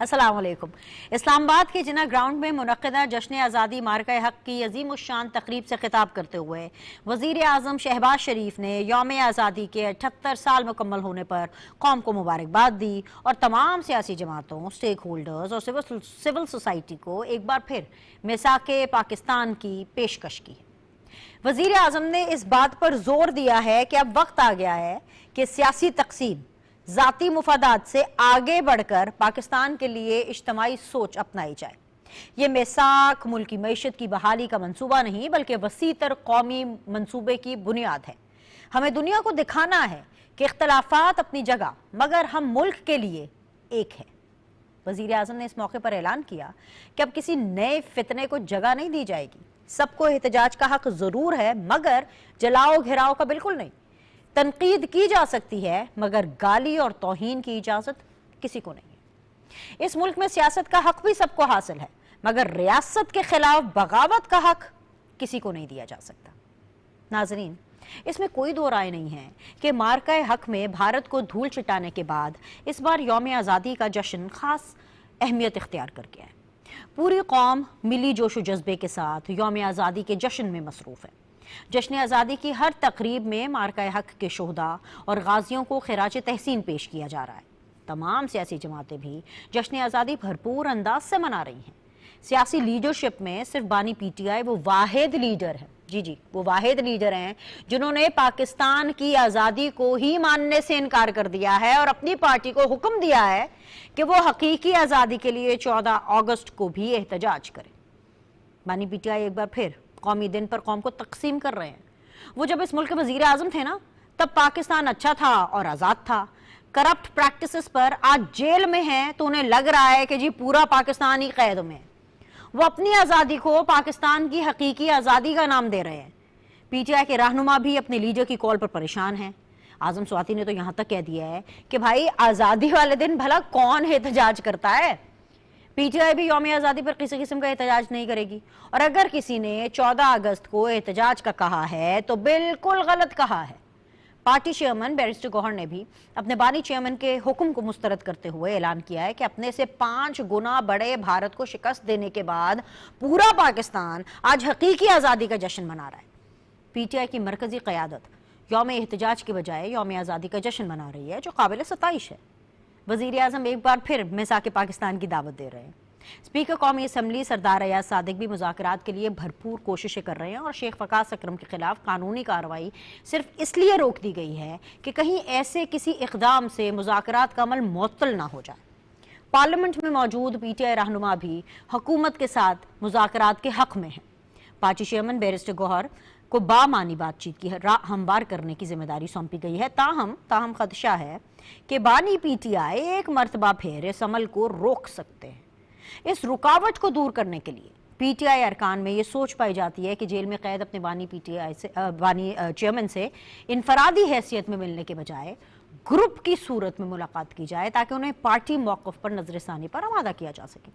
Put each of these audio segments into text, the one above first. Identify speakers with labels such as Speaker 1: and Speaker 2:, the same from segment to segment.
Speaker 1: अस्सलाम वालेकुम। इस्लामाबाद के जिना ग्राउंड में मुनक्किदा जश्न आज़ादी मार्का हक की अजीम उश्शान तकरीब से खिताब करते हुए वज़ीर आज़म शहबाज शरीफ ने यौम आज़ादी के 78 साल मुकम्मल होने पर कौम को मुबारकबाद दी और तमाम सियासी जमातों, स्टेक होल्डर्स और सिविल सोसाइटी को एक बार फिर मिसाके पाकिस्तान की पेशकश की। वज़ीर आज़म ने इस बात पर जोर दिया है कि अब वक्त आ गया है कि सियासी तक़सीम ज़ाती मुफादात से आगे बढ़कर पाकिस्तान के लिए इज्तिमाई सोच अपनाई जाए। ये मिसाक मुल्क की मईशत की बहाली का मंसूबा नहीं बल्कि वसीतर कौमी मंसूबे की बुनियाद है। हमें दुनिया को दिखाना है कि इख्तलाफात अपनी जगह मगर हम मुल्क के लिए एक है। वज़ीर आज़म ने इस मौके पर ऐलान किया कि अब किसी नए फितने को जगह नहीं दी जाएगी। सबको एहतजाज का हक ज़रूर है मगर जलाओ घिराओ का बिल्कुल नहीं। तनकीद की जा सकती है मगर गाली और तौहीन की इजाजत किसी को नहीं है। इस मुल्क में सियासत का हक भी सबको हासिल है मगर रियासत के खिलाफ बगावत का हक किसी को नहीं दिया जा सकता। नाजरीन, इसमें कोई दो राय नहीं है कि मार्का हक में भारत को धूल चिटाने के बाद इस बार यौम आज़ादी का जश्न खास अहमियत इख्तियार कर गया है। पूरी कौम मिली जोश व जज्बे के साथ यौम आज़ादी के जश्न में मसरूफ़ है। जश्न आज़ादी की हर तकरीब में मार्का हक के शोहदा और गाजियों को खिराज तहसीन पेश किया जा रहा है। तमाम सियासी जमातें भी जश्न आज़ादी भरपूर अंदाज से मना रही हैं। सियासी लीडरशिप में सिर्फ बानी पीटीआई वो वाहिद लीडर है, जी वो वाहिद लीडर हैं जिन्होंने पाकिस्तान की आज़ादी को ही मानने से इनकार कर दिया है और अपनी पार्टी को हुक्म दिया है कि वो हकीकी आज़ादी के लिए 14 अगस्त को भी एहतजाज करे। बानी पीटीआई एक बार फिर कौमी दिन पर कौम को तकसीम कर रहे हैं। वो जब इस मुल्क के वजीर आज़म थे ना, तब पाकिस्तान अच्छा था और आज़ाद था। करप्ट प्रैक्टिसेस पर आज जेल में हैं तो उन्हें लग रहा है कि जी पूरा पाकिस्तान ही कैद में है। वो अपनी आज़ादी को पाकिस्तान की हकीकी आज़ादी का नाम दे रहे हैं। पीटीआई के रहनुमा भी अपने लीडर की कॉल पर परेशान हैं। आज़म स्वाति ने तो यहाँ तक कह दिया है कि भाई आज़ादी वाले दिन भला कौन एहतजाज करता है। पीटीआई भी यौम आज़ादी पर किसी किस्म का एहतजाज नहीं करेगी और अगर किसी ने 14 अगस्त को एहतजाज का कहा है तो बिल्कुल गलत कहा है। पार्टी चेयरमैन बैरिस्टर गौहर ने भी अपने बानी चेयरमैन के हुक्म को मुस्तरद करते हुए ऐलान किया है कि अपने से 5 गुना बड़े भारत को शिकस्त देने के बाद पूरा पाकिस्तान आज हकीकी आज़ादी का जश्न मना रहा है। पीटीआई की मरकजी क़यादत यौम एहतजाज के बजाय यौम आज़ादी का जश्न मना रही है जो काबिल सताइश है। वज़ीर आज़म एक बार फिर मिसाके पाकिस्तान की दावत दे रहे हैं। स्पीकर कौमी असम्बली सरदार अयाज सादिक भी मुज़ाकरात के लिए भरपूर कोशिशें कर रहे हैं और शेख वकास अकरम के खिलाफ कानूनी कार्रवाई सिर्फ इसलिए रोक दी गई है कि कहीं ऐसे किसी इक़दाम से मुज़ाकरात का अमल मुअत्तल ना हो जाए। पार्लियामेंट में मौजूद पीटीआई रहनुमा भी हुकूमत के साथ मुज़ाकरात के हक में है। पार्टी चेयरमैन बैरिस्टर गौहर को बामानी बातचीत की राह हमवार करने की जिम्मेदारी सौंपी गई है। ताहम खदशा है कि बानी पीटीआई एक मरतबा फिर इस अमल को रोक सकते हैं। इस रुकावट को दूर करने के लिए पीटीआई अरकान में ये सोच पाई जाती है कि जेल में कैद अपने बानी चेयरमैन से इनफरादी हैसियत में मिलने के बजाय ग्रुप की सूरत में मुलाकात की जाए ताकि उन्हें पार्टी मौक़िफ़ पर नज़रसानी पर आमादा किया जा सके।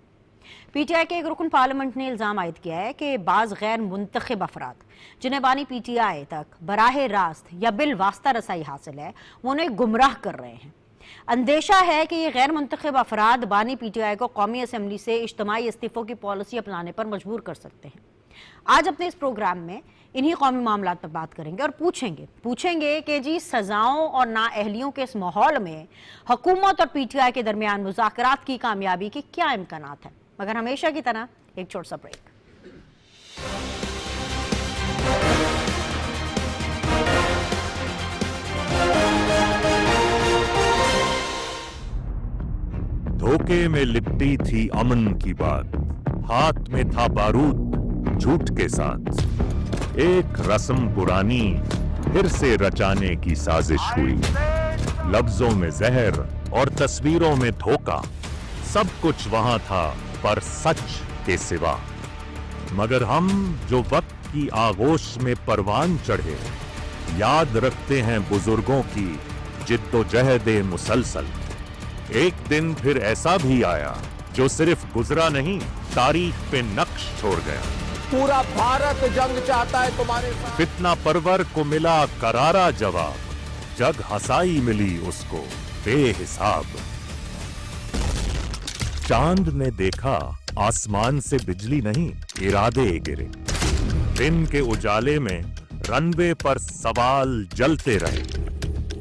Speaker 1: पीटीआई के एक रुकन पार्लियामेंट ने इल्ज़ाम आयद किया है कि बाज़ गैर मुंतखब अफराद जिन्हें बानी पीटीआई तक बराह रास्त या बिल वास्ता रसाई हासिल है वो उन्हें गुमराह कर रहे हैं। अंदेशा है कि ये गैर मुंतखब अफराद बानी पीटीआई को कौमी असम्बली से इज्तिमाई इस्तीफ़ों की पॉलिसी अपनाने पर मजबूर कर सकते हैं। आज अपने इस प्रोग्राम में इन्हीं कौमी मामलात पर बात करेंगे और पूछेंगे कि जी सजाओं और नाअहलियों के इस माहौल में हुकूमत और पीटीआई के दरमियान मुज़ाकरात की कामयाबी के क्या इम्कानात हैं। मगर हमेशा की तरह एक छोटा सा ब्रेक।
Speaker 2: धोखे में लिपटी थी अमन की बात, हाथ में था बारूद झूठ के साथ। एक रस्म पुरानी फिर से रचाने की साजिश हुई। लफ्जों में जहर और तस्वीरों में धोखा, सब कुछ वहां था पर सच के सिवा। मगर हम जो वक्त की आगोश में परवान चढ़े, याद रखते हैं बुजुर्गों की जिद्दोजहद मुसलसल। एक दिन फिर ऐसा भी आया जो सिर्फ गुजरा नहीं, तारीख पे नक्श छोड़ गया।
Speaker 3: पूरा भारत जंग चाहता है तुम्हारे साथ।
Speaker 2: फितना परवर को मिला करारा जवाब, जग हंसाई मिली उसको बेहिसाब। चांद ने देखा आसमान से बिजली नहीं, इरादे गिरे। दिन के उजाले में रनवे पर सवाल जलते रहे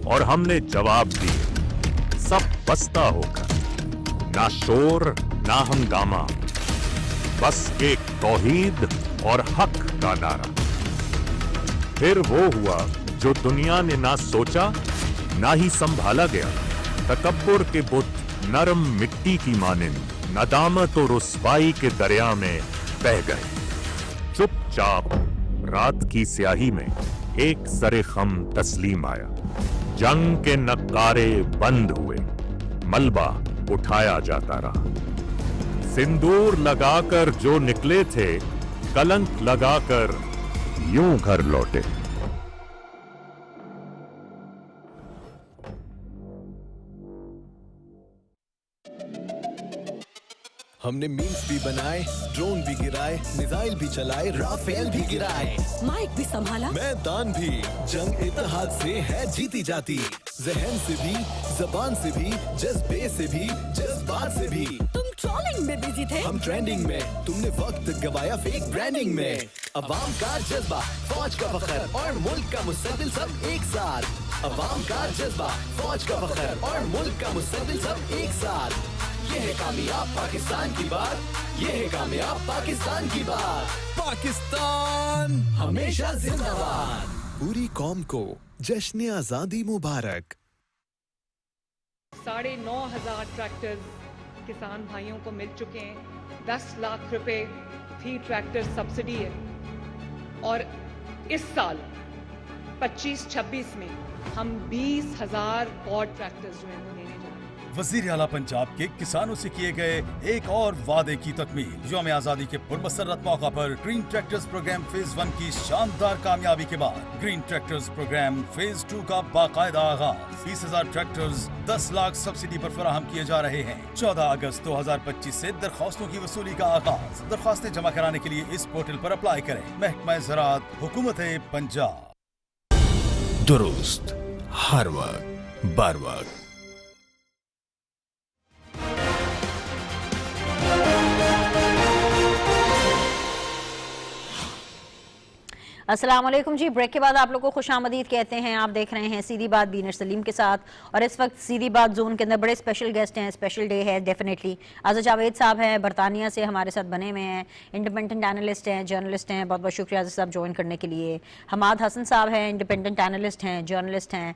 Speaker 2: और हमने जवाब दिए, सब बस्ता होकर, ना शोर ना हंगामा, बस एक तौहीद और हक का नारा। फिर वो हुआ जो दुनिया ने ना सोचा ना ही संभाला गया। तकब्बुर के बुत नरम मिट्टी की मानिंद नदामत और रुस्वाई के दरिया में बह गए। चुपचाप रात की स्याही में एक सरे खम तस्लीम आया। जंग के नक्कारे बंद हुए, मलबा उठाया जाता रहा। सिंदूर लगाकर जो निकले थे, कलंक लगाकर यूं घर लौटे।
Speaker 4: हमने मीम्स भी बनाए, ड्रोन भी गिराए, मिसाइल भी चलाए, राफेल भी गिराए,
Speaker 5: माइक भी संभाला,
Speaker 4: मैदान भी। जंग इत्तेहाद से है जीती जाती, जहन से भी, जबान से भी, जज्बे से भी, जज्बात से भी।
Speaker 5: तुम ट्रोलिंग में बिजी थे,
Speaker 4: हम ट्रेंडिंग में, तुमने वक्त गवाया फेक ब्रांडिंग में। अवाम का जज्बा, फौज का फख्र और मुल्क का मुस्तकबिल सब एक साथ। अवाम का जज्बा, फौज का फख्र और मुल्क का मुस्तकबिल सब एक साथ। ये है कामयाब पाकिस्तान की बात, ये है कामयाब पाकिस्तान की बात। पाकिस्तान हमेशा जिंदाबाद। पूरी कौम को जश्न आजादी मुबारक।
Speaker 6: 9,500 ट्रैक्टर्स किसान भाइयों को मिल चुके हैं। 10 लाख रुपए फी ट्रैक्टर सब्सिडी है और इस साल 25-26 में हम 20,000 और ट्रैक्टर्स जो हैं वो देने जा रहे हैं।
Speaker 7: वजीर आला पंजाब के किसानों से किए गए एक और वादे की तकमील। यौम आजादी के पुरमसरत मौका पर ग्रीन ट्रैक्टर्स प्रोग्राम फेज 1 की शानदार कामयाबी के बाद ग्रीन ट्रैक्टर्स प्रोग्राम फेज 2 का बाकायदा आगाज। 20,000 ट्रैक्टर्स 10 लाख सब्सिडी पर फराहम किए जा रहे हैं। 14 अगस्त 2025 से दरख्वास्तों की वसूली का आगाज। दरख्वास्तें जमा कराने के लिए इस पोर्टल पर अप्लाई करें। महकमा ज़राअत, हुकूमत पंजाब।
Speaker 4: दुरुस्त, हर वक्त, बर वक्त।
Speaker 1: अस्सलाम वालेकुम जी। ब्रेक के बाद आप लोगों को खुशामदीद कहते हैं। आप देख रहे हैं सीधी बात बीनर सलीम के साथ, और इस वक्त सीधी बात जोन के अंदर बड़े स्पेशल गेस्ट हैं। स्पेशल डे है डेफिनेटली। आज़ा जावेद साहब हैं, बरतानिया से हमारे साथ बने हुए हैं, इंडिपेंडेंट एनालिस्ट हैं, जर्नलिस्ट हैं। बहुत बहुत शुक्रिया आज़ा साहब ज्वाइन करने के लिए। हमाद हसन साहब हैं, इंडिपेंडेंट एनालिस्ट हैं, जर्नलिस्ट हैं,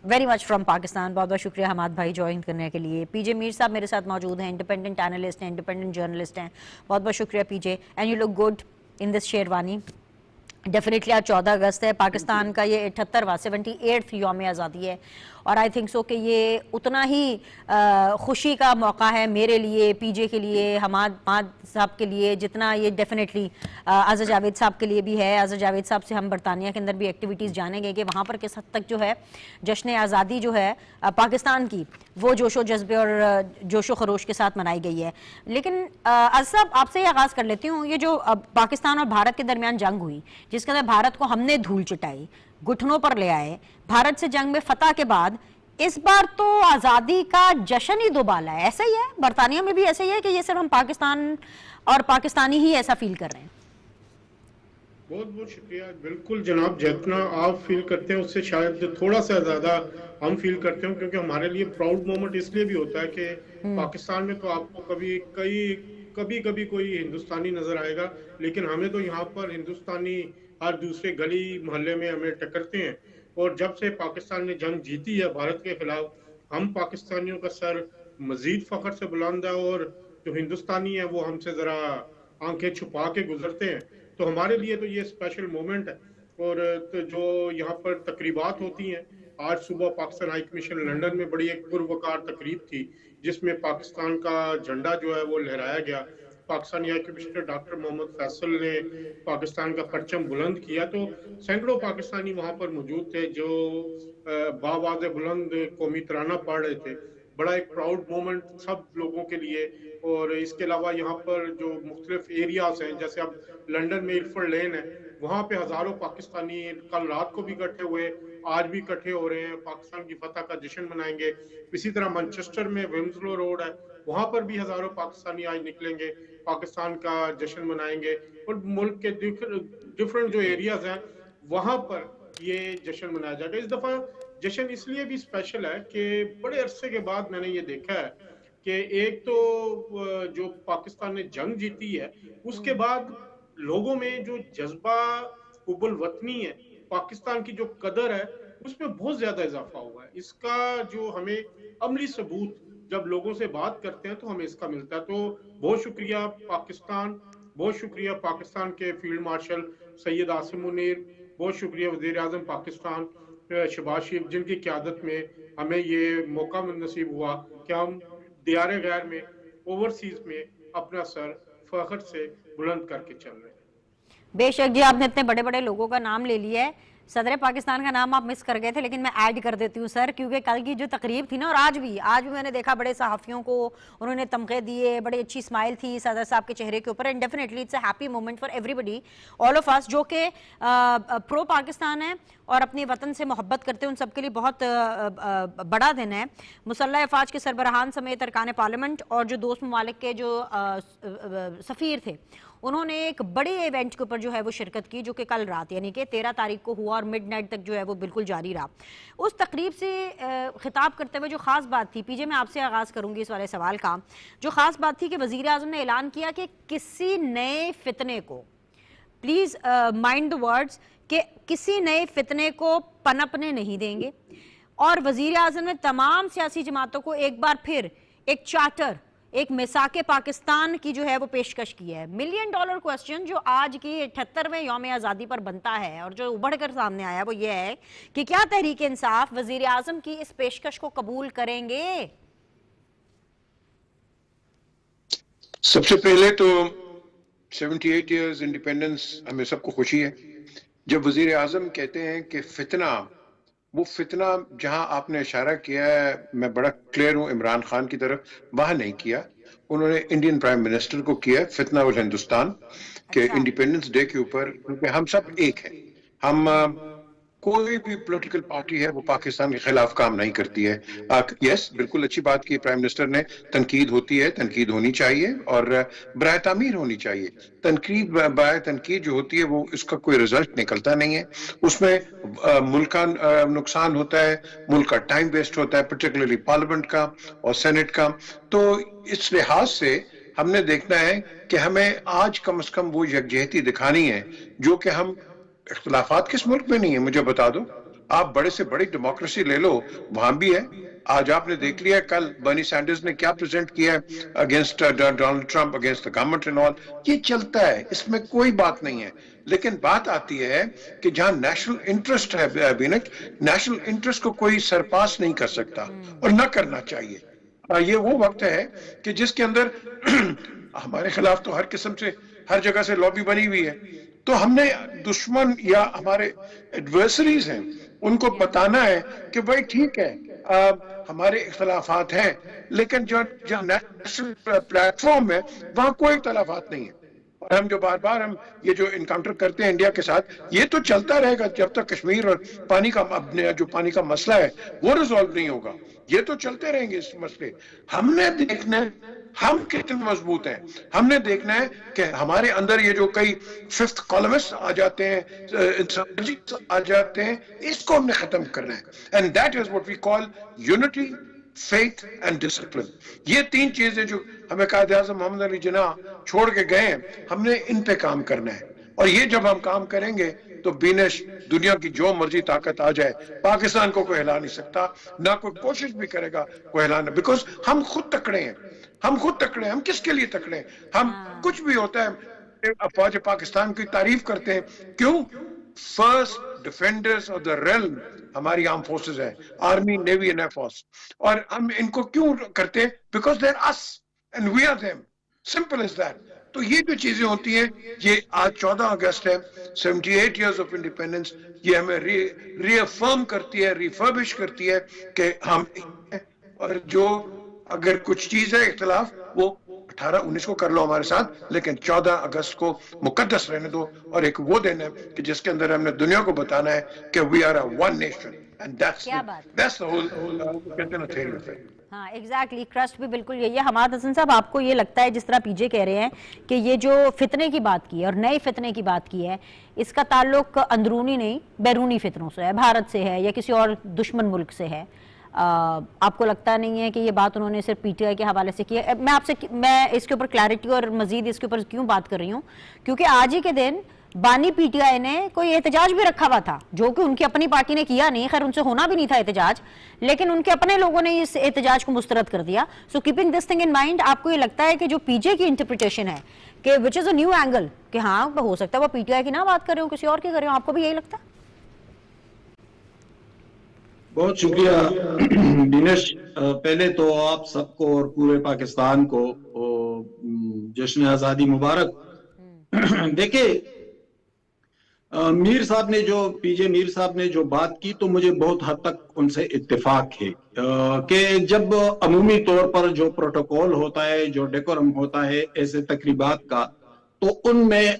Speaker 1: वेरी मच फ्रॉम पाकिस्तान। बहुत बहुत शुक्रिया हमाद भाई ज्वाइन करने के लिए। पीजे मीर साहब मेरे साथ मौजूद हैं, इंडिपेंडेंट एनालिस्ट हैं, इंडिपेंडेंट जर्नलिस्ट हैं। बहुत बहुत शुक्रिया PJ. And you look good in this sherwani. Definitely आज 14 अगस्त है, पाकिस्तान का ये 78वां 78th यौम आज़ादी है, और आई थिंक सो कि ये उतना ही खुशी का मौका है मेरे लिए, पीजे के लिए, हमाद साहब के लिए, जितना ये डेफिनेटली आज़ा जावेद साहब के लिए भी है। आज़ा जावेद साहब से हम बरतानिया के अंदर भी एक्टिविटीज़ जानेंगे कि वहाँ पर किस हद तक जो है जश्न आज़ादी जो है पाकिस्तान की, वो जोशो जज्बे और जोशो खरोश के साथ मनाई गई है। लेकिन आज़ा साहब आपसे ही आगाज़ कर लेती हूँ। ये जो पाकिस्तान और भारत के दरमियान जंग हुई, जिसके अंदर भारत को हमने धूल चिटाई, घुटनों पर ले आए, भारत से जंग में फतह के बाद इस बार तो आज़ादी का जश्न ही दोबाला है। ऐसा ही है, बरतानिया में भी ऐसा ही है कि ये सिर्फ हम पाकिस्तान और पाकिस्तानी ही ऐसा फील कर रहे हैं?
Speaker 8: बहुत बहुत शुक्रिया। बिल्कुल जनाब, जितना आप फील करते हैं उससे शायद थोड़ा सा ज्यादा हम फील करते हैं, क्योंकि हमारे लिए प्राउड मोमेंट इसलिए भी होता है कि पाकिस्तान में तो आपको कभी कोई हिंदुस्तानी नजर आएगा, लेकिन हमें तो यहाँ पर हिंदुस्तानी हर दूसरे गली मोहल्ले में हमें टकरते हैं। और जब से पाकिस्तान ने जंग जीती है भारत के खिलाफ, हम पाकिस्तानियों का सर मजीद फख्र से बुलंद है, और जो हिंदुस्तानी है वो हमसे जरा आंखें छुपा के गुजरते हैं। तो हमारे लिए तो ये स्पेशल मोमेंट है। और तो जो यहाँ पर तकरीबात होती हैं, आज सुबह पाकिस्तान हाई कमीशन लंदन में बड़ी एक पुरवकार तकरीब थी, जिसमें पाकिस्तान का झंडा जो है वो लहराया गया। Pakistani high commissioner doctor Mohammad Faisal ने पाकिस्तान का परचम बुलंद किया, तो सैकड़ों पाकिस्तानी वहां पर मौजूद थे जो बावाज़ बुलंद कौमी तराना पढ़ रहे थे। बड़ा एक प्राउड मोमेंट सब लोगों के लिए। और इसके अलावा यहाँ पर जो मुख्तलिफ एरियाज हैं, जैसे अब लंदन में इल्फर्ड लेन है, वहाँ पे हजारों पाकिस्तानी कल रात को भी इकट्ठे हुए, आज भी इकट्ठे हो रहे हैं, पाकिस्तान की फतह का जश्न मनाएंगे। इसी तरह मैनचेस्टर में विम्सलो रोड है, वहां पर भी हजारों पाकिस्तानी आज निकलेंगे, पाकिस्तान का जश्न मनाएंगे। और मुल्क के डिफरेंट जो एरियाज हैं वहां पर ये जश्न मनाया जाएगा। इस दफा जश्न इसलिए भी स्पेशल है कि बड़े अरसे के बाद मैंने ये देखा है कि एक तो जो पाकिस्तान ने जंग जीती है, उसके बाद लोगों में जो जज्बा हुब्बुल वतनी है, पाकिस्तान की जो कदर है, उसमें बहुत ज्यादा इजाफा हुआ है। इसका जो हमें अमली सबूत जब लोगों से बात करते हैं तो हमें इसका मिलता है। तो बहुत शुक्रिया पाकिस्तान, बहुत शुक्रिया पाकिस्तान के फील्ड मार्शल सैयद आसिम मुनीर, बहुत शुक्रिया वज़ीर आज़म पाकिस्तान शहबाज शरीफ, जिनकी क़यादत में हमें ये मौका नसीब हुआ कि हम दियारे गैर में, ओवरसीज में अपना सर फख्र से बुलंद करके चल रहे हैं।
Speaker 1: बेशक जी, आपने इतने बड़े बड़े लोगों का नाम ले लिया है, सदर पाकिस्तान का नाम आप मिस कर गए थे, लेकिन मैं ऐड कर देती हूँ सर, क्योंकि कल की जो तकरीब थी ना, और आज भी मैंने देखा बड़े सहाफ़ियों को उन्होंने तमगे दिए, बड़ी अच्छी स्माइल थी सदर साहब के चेहरे के ऊपर। And definitely it's a happy moment for everybody, all of us जो कि प्रो पाकिस्तान है और अपने वतन से मोहब्बत करते हैं, उन सबके लिए बहुत बड़ा दिन है। मुसल्लह अफवाज के सरबराहान समेत अरकान पार्लियामेंट और जो दोस्त ममालिक के जो सफ़ीर थे, उन्होंने एक बड़े इवेंट के ऊपर जो है वो शिरकत की, जो कि कल रात यानी कि 13 तारीख को हुआ और मिडनाइट तक जो है वो बिल्कुल जारी रहा। उस तकरीब से खिताब करते हुए जो ख़ास बात थी, पीजे मैं आपसे आगाज़ करूँगी इस वाले सवाल का, जो ख़ास बात थी कि वज़ीर आज़म ने ऐलान किया कि किसी नए फितने को, प्लीज़ माइंड द वर्ड्स, कि किसी नए फितने को पनपने नहीं देंगे। और वज़ीर आज़म ने तमाम सियासी जमातों को एक बार फिर एक चार्टर, एक मिसाके पाकिस्तान की जो है वो पेशकश की है। $1 मिलियन क्वेश्चन जो आज की 78वें यौम आज़ादी पर बनता है और जो उभर कर सामने आया वो ये है कि क्या तहरीक इंसाफ वज़ीर आज़म की इस पेशकश को कबूल करेंगे?
Speaker 9: सबसे पहले तो 78 इयर्स इंडिपेंडेंस, हमें सबको खुशी है जब वजीर आजम कहते हैं कि फितना, वो फितना जहां आपने इशारा किया है, मैं बड़ा क्लियर हूं इमरान खान की तरफ, वहां नहीं किया, उन्होंने इंडियन प्राइम मिनिस्टर को किया। फितना उल हिंदुस्तान के इंडिपेंडेंस डे के ऊपर, क्योंकि हम सब एक हैं, हम कोई भी पॉलिटिकल पार्टी है वो पाकिस्तान के खिलाफ काम नहीं करती है। यस, बिल्कुल अच्छी बात की प्राइम मिनिस्टर ने, तनकीद होती है, तनकीद होनी चाहिए और बराए तामीर होनी चाहिए। तनकीद बराए तनकीद जो होती है वो इसका कोई रिजल्ट निकलता नहीं है, उसमें मुल्क का नुकसान होता है, मुल्क का टाइम वेस्ट होता है, पर्टिकुलरली पार्लियामेंट का और सेनेट का। तो इस लिहाज से हमने देखना है कि हमें आज कम से कम वो यकजहती दिखानी है जो कि हम, इख्तिलाफात किस मुल्क में नहीं है मुझे बता दो। आप बड़े से बड़ी डेमोक्रेसी ले लो, वहां भी है। आज आपने देख लिया कल बर्नी सैंडर्स ने क्या प्रेजेंट किया है against Donald Trump, against the government and all. ये चलता है, इसमें कोई बात नहीं है, लेकिन बात आती है कि जहां नेशनल इंटरेस्ट है बीनक, नेशनल इंटरेस्ट को कोई सरपास नहीं कर सकता और ना करना चाहिए। ये वो वक्त है कि जिसके अंदर हमारे खिलाफ तो हर किस्म से, हर जगह से लॉबी बनी हुई है, तो हमने दुश्मन या हमारे एडवर्सरीज हैं उनको बताना है कि भाई ठीक है, हमारे इख्तलाफात हैं, लेकिन जो नेशनल प्लेटफॉर्म है वहां कोई इख्तलाफात नहीं है। और हम जो बार बार हम ये जो इनकाउंटर करते हैं इंडिया के साथ, ये तो चलता रहेगा जब तक कश्मीर और पानी का, अपने जो पानी का मसला है वो रिजॉल्व नहीं होगा। ये तो चलते रहेंगे इस मसले। हमने देखना है हम कितने मजबूत हैं, हमने देखना है कि हमारे अंदर ये जो कई फिफ्थ कॉलमिस्ट आ जाते हैं, आ जाते हैं, इसको हमने खत्म करना है। And that is what we call unity, faith and discipline. ये तीन चीजें जो हमें कायद आज़म मोहम्मद अली जिन्ना छोड़ के गए हैं, हमने इन पे काम करना है। और ये जब हम काम करेंगे तो बीनश दुनिया की जो मर्जी ताकत आ जाए, पाकिस्तान को कोई हिला नहीं सकता, ना कोई कोशिश भी करेगा कोई हिलाना, बिकॉज हम खुद तकड़े हैं, हम खुद तकड़े हैं। हम किसके लिए तकड़े हैं? हम कुछ भी होता है अफवाज पाकिस्तान की तारीफ करते हैं, क्यों? First defenders of the realm हमारी आर्म फोर्सेस है, आर्मी, नेवी एंड एयरफोर्स। और हम इनको क्यों करते हैं? Because they are us and we are them, simple is that. तो ये जो चीजें होती हैं, ये आज 14 अगस्त है, 78 इयर्स ऑफ इंडिपेंडेंस, ये हमें रीअफर्म करती है, रिफर्बिश करती है कि हम, और जो अगर कुछ चीज है इख्तिलाफ, वो 18-19 को कर लो हमारे साथ, लेकिन 14 अगस्त को मुकद्दस रहने दो, और एक वो दिन है कि जिसके अंदर हमने दुनिया को बताना है कि we are a one nation, and that's the whole कहते हैं थ्योरी ऑफ इट।
Speaker 1: हाँ एग्जैक्टली, ट्रस्ट भी बिल्कुल यही है। हमाद हसन साहब, आपको ये लगता है जिस तरह पीजे कह रहे हैं कि ये जो फितने की बात की है और नए फितने की बात की है, इसका ताल्लुक अंदरूनी नहीं बैरूनी फितनों से है, भारत से है या किसी और दुश्मन मुल्क से है? आपको लगता नहीं है कि ये बात उन्होंने सिर्फ पीटीआई के हवाले से की है? मैं इसके ऊपर क्लैरिटी और मजीद इसके ऊपर क्यों बात कर रही हूँ, क्योंकि आज ही के दिन बानी पीटीआई ने कोई एहतजाज भी रखा हुआ था, जो कि उनकी अपनी पार्टी ने किया नहीं, खैर उनसे होना भी नहीं था एहतजाज, लेकिन उनके अपने लोगों ने इस एहतजाज को मुस्तरद कर दिया। So keeping this thing in mind, आपको ये लगता है कि जो पीजे की इंटरप्रिटेशन है कि which is a new angle, कि हाँ हो सकता है वो पीटीआई की ना बात कर रहे हो, किसी और की कर रहे हो, आपको भी यही लगता है?
Speaker 10: बहुत शुक्रिया दिनेश। पहले तो आप सबको और पूरे पाकिस्तान को जश्न आज़ादी मुबारक। देखिए, मीर साहब ने जो पीजे मीर साहब ने जो बात की, तो मुझे बहुत हद तक उनसे इत्तेफाक है कि जब अमूमी तौर पर जो प्रोटोकॉल होता है, जो डेकोरम होता है ऐसे तकरीबात का, तो उनमें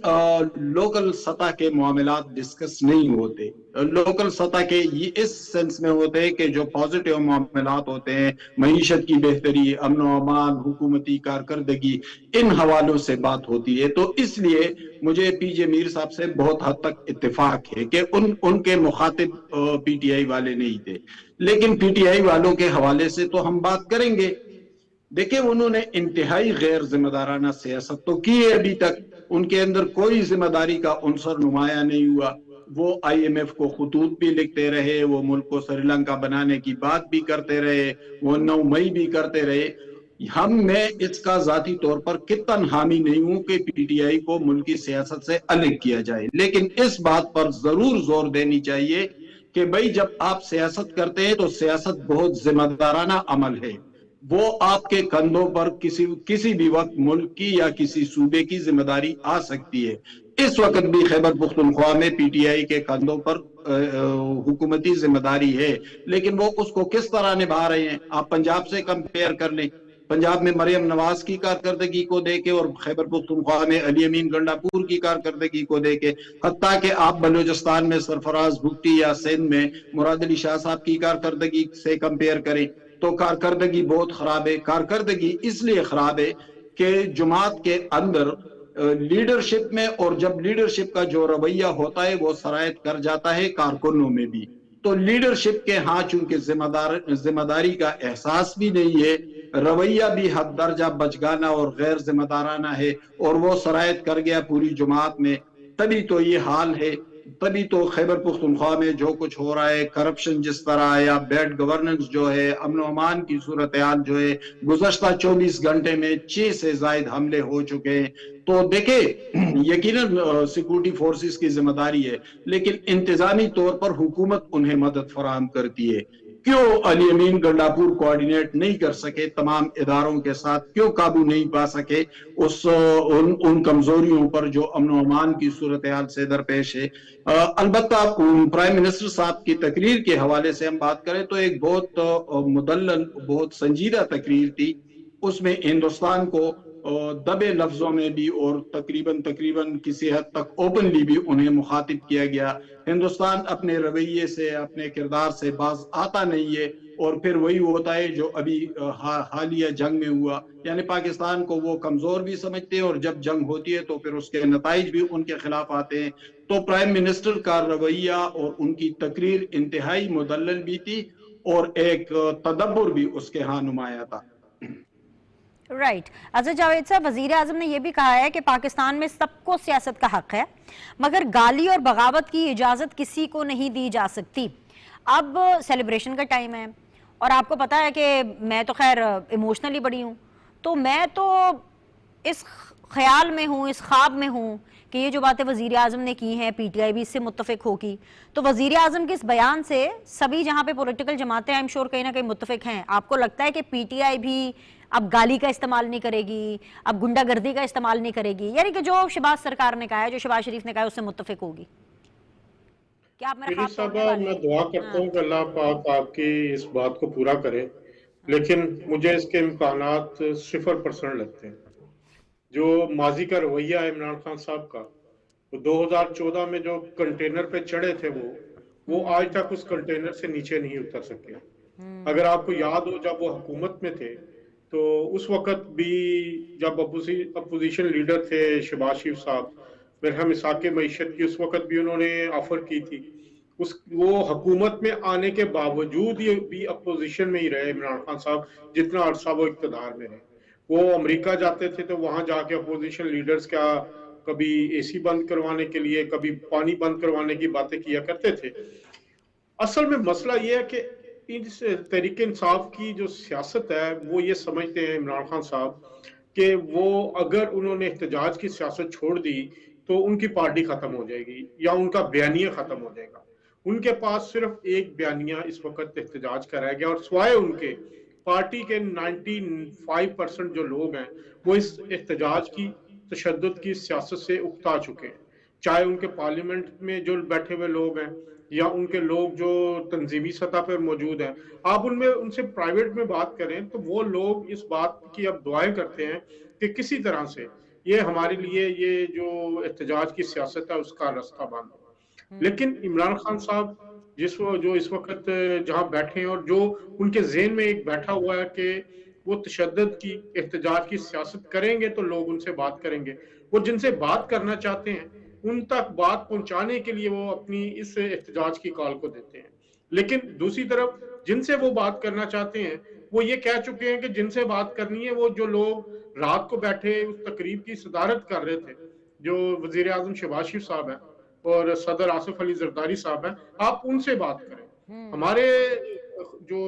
Speaker 10: लोकल सतह के मामलात डिस्कस नहीं होते। लोकल सतह के ये इस सेंस में होते हैं कि जो पॉजिटिव मामलात होते हैं, मईशत की बेहतरी, अमन व अमान, हुकूमती कारकर्दगी, इन हवालों से बात होती है। तो इसलिए मुझे पीजे मीर साहब से बहुत हद तक इत्तेफाक है कि उनके मुखातिब पीटीआई वाले नहीं थे, लेकिन पीटीआई वालों के हवाले से तो हम बात करेंगे। देखिए, उन्होंने इंतहाई गैर जिम्मेदाराना सियासत तो की है, अभी तक उनके अंदर कोई जिम्मेदारी का उनसर नुमाया नहीं हुआ। वो IMF को खुतूत भी लिखते रहे, वो मुल्क को श्रीलंका बनाने की बात भी करते रहे, वो 9 मई भी करते रहे। मैं इसका जाती तौर पर कितना हामी नहीं हूं कि पीटीआई को मुल्क की सियासत से अलग किया जाए, लेकिन इस बात पर जरूर जोर देनी चाहिए कि भाई जब आप सियासत करते हैं तो सियासत बहुत जिम्मेदाराना अमल है। वो आपके कंधों पर किसी भी वक्त मुल्क की या किसी सूबे की जिम्मेदारी आ सकती है। इस वक्त भी खैबर पुख्तनख्वा में पीटीआई के कंधों पर हुकूमती जिम्मेदारी है, लेकिन वो उसको किस तरह निभा रहे हैं। आप पंजाब से कंपेयर कर लें, पंजाब में मरियम नवाज की कारकर्दगी को देके और खैबर पुख्तनख्वा में अली अमीन गंडापुर की कारकर्दगी को देके, हत्ता कि आप बलूचिस्तान में सरफराज भुट्टी या सिंध में मुराद अली शाह साहब की कारकर्दगी से कंपेयर करें तो कारकर्दगी बहुत खराब है। कारकर्दगी इसलिए खराब है कि जमात के अंदर लीडरशिप में, और जब लीडरशिप का जो रवैया होता है वो सरायत कर जाता है कारकुनों में भी। तो लीडरशिप के हाँ चूंकि जिम्मेदारी का एहसास भी नहीं है, रवैया भी हद दर्जा बचगाना और गैर जिम्मेदाराना है, और वो सरायत कर गया पूरी जमात में, तभी तो ये हाल है। तभी तो खैबर पुख्तनख्वा में जो कुछ हो रहा है, करप्शन जिस तरह है या बैड गवर्नेंस जो है, अमन अमान की सूरत हाल जो है, गुज़श्ता 24 घंटे में 6 से ज्यादा हमले हो चुके हैं। तो देखे, यकीनन सिक्योरिटी फोर्सेस की जिम्मेदारी है, लेकिन इंतजामी तौर पर हुकूमत उन्हें मदद फराहम करती है। क्यों अली अमीन गंडापुर कोऑर्डिनेट नहीं कर सके तमाम इदारों के साथ, क्यों काबू नहीं पा सके उन कमजोरियों पर जो अमन अमान की सूरत हाल से दरपेश है। अलबत्ता प्राइम मिनिस्टर साहब की तकरीर के हवाले से हम बात करें तो एक बहुत मुदल्लल, बहुत संजीदा तकरीर थी। उसमें हिंदुस्तान को दबे लफ्जों में भी और तकरीबन किसी हद तक ओपनली भी उन्हें मुखातिब किया गया। हिंदुस्तान अपने रवैये से, अपने किरदार से बाज आता नहीं है, और फिर वही होता है जो अभी हालिया जंग में हुआ, यानी पाकिस्तान को वो कमजोर भी समझते हैं, और जब जंग होती है तो फिर उसके नताइज भी उनके खिलाफ आते हैं। तो प्राइम मिनिस्टर का रवैया और उनकी तकरीर इंतहाई मुदल्लल भी थी, और एक तदब्बुर भी उसके यहाँ नुमाया था।
Speaker 1: राइट अजहर जावेद साहब, वजीर आजम ने यह भी कहा है कि पाकिस्तान में सबको सियासत का हक है, मगर गाली और बगावत की इजाज़त किसी को नहीं दी जा सकती। अब सेलिब्रेशन का टाइम है, और आपको पता है कि मैं तो खैर इमोशनली बड़ी हूँ, तो मैं तो इस ख्याल में हूँ, इस ख्वाब में हूँ कि ये जो बातें वज़ीर आज़म ने की हैं, पीटीआई भी इससे मुत्तफ़िक होगी। तो वज़ीर आज़म के इस बयान से सभी जहाँ पे पॉलिटिकल जमातें आई एम श्योर कहीं ना कहीं मुत्तफ़िक हैं। आपको लगता है कि पीटीआई भी अब गाली का इस्तेमाल नहीं करेगी, अब गुंडागर्दी का इस्तेमाल नहीं करेगी, यानी कि जो शहबाज सरकार ने कहा है, जो शहबाज शरीफ ने कहा है, उससे मुत्तफ़िक होगी? क्या आप मेरा
Speaker 8: मैं दुआ करता हूँ कि अल्लाह पाक आपकी इस बात को पूरा करे, लेकिन मुझे इसके इम्कानात 0% लगते हैं। जो माजी का रवैया है इमरान खान साहब का, वो 2014 में जो कंटेनर पे चढ़े थे वो आज तक उस कंटेनर से नीचे नहीं उतर सके। अगर आपको याद हो, जब वो हुकूमत में थे तो उस वक्त भी जब अपोजिशन लीडर थे शहबाज शरीफ साहब, मेरा मिसाके मईशत की उस वक्त भी उन्होंने ऑफर की थी। वो हुकूमत में आने के बावजूद ये भी अपोजिशन में ही रहे इमरान खान साहब, जितना अरसा वो इक़्तिदार में रहे। वो अमेरिका जाते थे तो वहां जाके अपोजिशन लीडर्स का कभी एसी बंद करवाने के लिए, कभी पानी बंद करवाने की बातें किया करते थे। असल में मसला ये है कि इस तहरीक इंसाफ की जो सियासत है वो ये समझते हैं इमरान खान साहब कि वो अगर उन्होंने एहतजाज की सियासत छोड़ दी तो उनकी पार्टी खत्म हो जाएगी या उनका बयानिया खत्म हो जाएगा। उनके पास सिर्फ एक बयानिया इस वक्त एहतजाज का रह गया, और सिवाय उनके पार्टी के 95% जो लोग हैं वो इस एहतजाज की, तशद्दुद की सियासत से उकता चुके हैं। चाहे उनके पार्लियामेंट में जो बैठे हुए लोग हैं या उनके लोग जो तंजीमी सतह पर मौजूद हैं, आप उनसे प्राइवेट में बात करें तो वो लोग इस बात की अब दुआएं करते हैं कि किसी तरह से ये हमारे लिए ये जो एहतजाज की सियासत है उसका रास्ता बंद हो। लेकिन इमरान खान साहब जो इस वक्त जहां बैठे हैं और जो उनके ज़हन में एक बैठा हुआ है कि वो तशद्दुद की, एहतजाज की सियासत करेंगे तो लोग उनसे बात करेंगे। वो जिनसे बात करना चाहते हैं उन तक बात पहुंचाने के लिए वो अपनी इस एहतजाज की कॉल को देते हैं। लेकिन दूसरी तरफ जिनसे वो बात करना चाहते हैं वो ये कह चुके हैं कि जिनसे बात करनी है वो जो लोग रात को बैठे उस तकरीब की सदारत कर रहे थे, जो वजीर आजम शहबाज शरीफ साहब हैं और सदर आसिफ अली जरदारी साहब हैं, आप उनसे बात करें। हमारे जो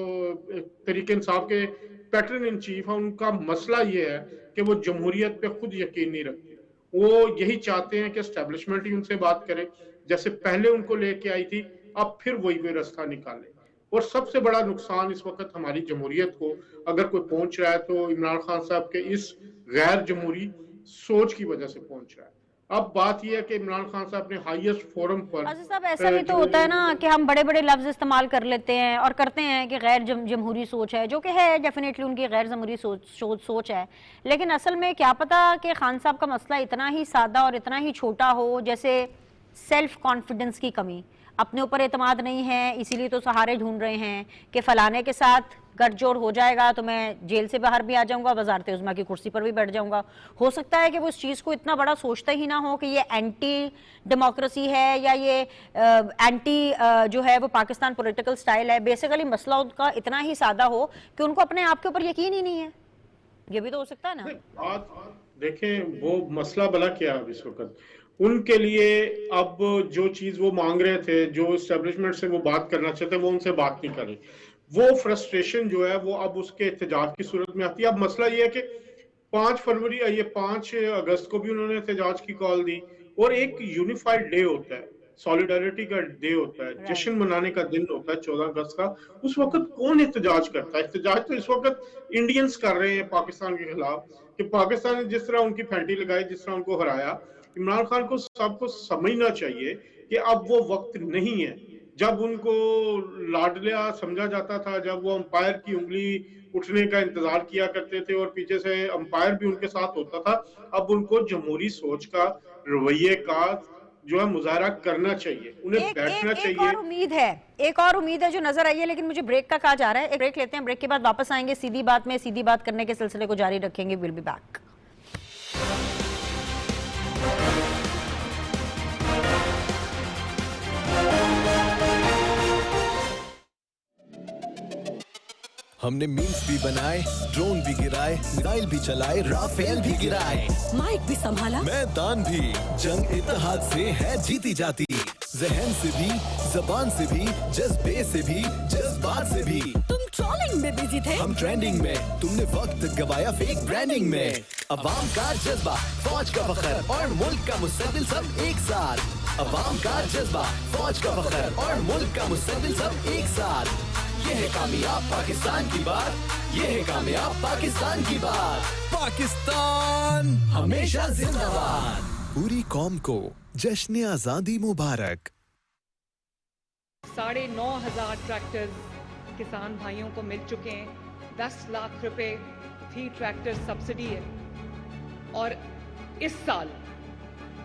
Speaker 8: तहरीक इंसाफ के पैटर्न इन चीफ है, उनका मसला ये है कि वो जमहूरियत पे खुद यकीन नहीं रखते। वो यही चाहते हैं कि एस्टेब्लिशमेंट ही उनसे बात करे, जैसे पहले उनको लेके आई थी, अब फिर वही रास्ता निकाले। और सबसे बड़ा नुकसान इस वक्त हमारी जमहूरियत को अगर कोई पहुंच रहा है तो इमरान खान साहब के इस गैर जमहूरी सोच की वजह से पहुंच रहा है। अब बात यह है कि इमरान खान साहब ने हाईएस्ट फोरम पर,
Speaker 1: साहब ऐसा भी तो होता है ना कि हम बड़े बड़े लफ्ज इस्तेमाल कर लेते हैं और करते हैं कि गैर जमहूरी सोच है, जो कि है डेफिनेटली उनकी गैर जमहूरी सोच है। लेकिन असल में क्या पता कि खान साहब का मसला इतना ही सादा और इतना ही छोटा हो, जैसे सेल्फ कॉन्फिडेंस की कमी, अपने ऊपर एतमाद नहीं है, इसीलिए तो सहारे ढूंढ रहे हैं कि फलाने के साथ गठजोड़ हो जाएगा तो मैं जेल से बाहर भी आ जाऊंगा, वजारत उज़्मा की कुर्सी पर भी बैठ जाऊंगा। हो सकता है कि वो इस चीज़ को इतना बड़ा सोचते ही ना हो कि ये एंटी डेमोक्रेसी है या ये एंटी जो है वो पाकिस्तान पॉलिटिकल स्टाइल है। बेसिकली मसला उनका इतना ही सादा हो कि उनको अपने आप के ऊपर यकीन ही नहीं है। ये भी तो हो सकता है ना।
Speaker 8: देखें वो मसला भला क्या है इस वक्त उनके लिए। अब जो चीज वो मांग रहे थे, जो एस्टेब्लिशमेंट से वो बात करना चाहते, वो उनसे बात नहीं करे। वो फ्रस्ट्रेशन जो है वो अब उसके एहतजाज की सूरत में आती है। अब मसला ये है कि 5 अगस्त को भी उन्होंने एहतजाज की कॉल दी, और एक यूनिफाइड डे होता है, सॉलिडारिटी का डे होता है, जश्न मनाने का दिन होता है 14 अगस्त का। उस वक्त कौन एहतजाज करता है? एहतजाज तो इस वक्त इंडियंस कर रहे हैं पाकिस्तान के खिलाफ, कि पाकिस्तान ने जिस तरह उनकी फैंटी लगाई, जिस तरह उनको हराया। इमरान खान को सबको समझना चाहिए कि अब वो वक्त नहीं है जब उनको लाडलिया समझा जाता था, जब वो अंपायर की उंगली उठने का इंतजार किया करते थे और पीछे से अंपायर भी उनके साथ होता था। अब उनको जमहूरी सोच का, रवैये का जो है मुजाहरा करना चाहिए, उन्हें बैठना चाहिए।
Speaker 1: एक और उम्मीद है जो नजर आई है, लेकिन मुझे ब्रेक का कहा जा रहा है। एक ब्रेक लेते हैं, ब्रेक के बाद वापस आएंगे। सीधी बात करने के सिलसिले को जारी रखेंगे। Will be back.
Speaker 4: हमने मीम्स भी बनाए, ड्रोन भी गिराए, मिसाइल भी चलाए, राफेल भी गिराए,
Speaker 5: माइक भी संभाला,
Speaker 4: मैदान भी जंग इत्तेहाद से है जीती जाती। जहन से भी, जबान से भी, जज्बे से भी, जज्बात से भी।
Speaker 5: तुम ट्रोलिंग में बिजी थे,
Speaker 4: हम ट्रेंडिंग में, तुमने वक्त गवाया फेक ब्रांडिंग में। अवाम का जज्बा, फौज का फखर और मुल्क का मुस्तकबिल सब एक साथ। अवाम का जज्बा, फौज का फखर और मुल्क का मुस्तकबिल सब एक साथ। ये है कामयाब पाकिस्तान की बात, ये है कामयाब पाकिस्तान की बात। पाकिस्तान हमेशा जिंदाबाद। पूरी कौम को जश्न आजादी मुबारक।
Speaker 6: 9,500 ट्रैक्टर्स किसान भाइयों को मिल चुके हैं। 10 लाख रुपए फी ट्रैक्टर सब्सिडी है, और इस साल